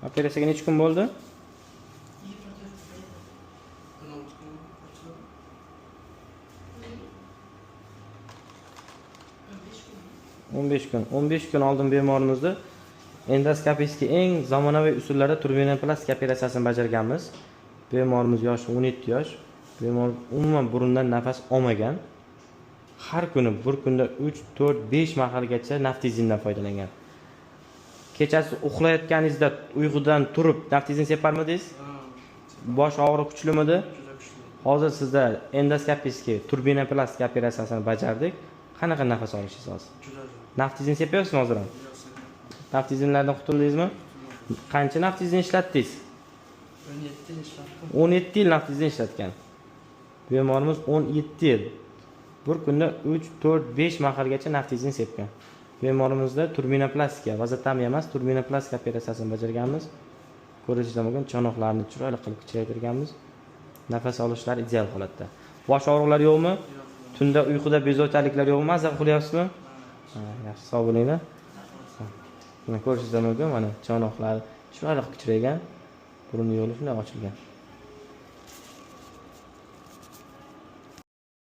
Operatsiyaga necha kun bo'ldi? 15 kun. 15 kun oldin bemorimizni endoskopiyski eng zamonaviy usullarda turbinoplastik operatsiyasini bajarganmiz. Bemorimiz yoshi 17 yosh. Bemor umuman burundan nafas olmagan. Har kuni bir kunda 3, 4, 5 mahalgacha naftizindan foydalangan. Kechasi uxlayotganingizda uyqudan turib naftizin separmidingiz? Bosh og'riq kuchlimidi? Hozir sizda endoskopiyski turbinoplastik operatsiyasini bajardik. Qanaqa nafas olishingiz hozir? Naftizin sepayapsizmi hozir ham? Naftizinlardan qutuldingizmi? Qancha naftizin ishlatdingiz? 17 yil ishlatdim. 17 yil naftizin ishlatgan. Bemorimiz 17 yil. Bir kunda 3, 4, 5 mahalgacha naftizin sepgan. Bemorimizda turbinoplastika, vazotomiya emas, turbinoplastika operatsiyasini bajarganmiz. Ko'rishingiz mumkin, cho'noqlarni chiroyli qilib kichraytirganmiz. Nafas olishlari ideal holatda. Bosh og'riqlari yo'qmi? Tunda uyquda bezovtaliklar yo'qmi? Mazza qilyapsizmi? Ha, yaxshi, sog' bo'linglar. Mana ko'rishingiz mumkin, mana cho'noqlar chiroyli qilib kichraygan, burun yo'li shunday ochilgan.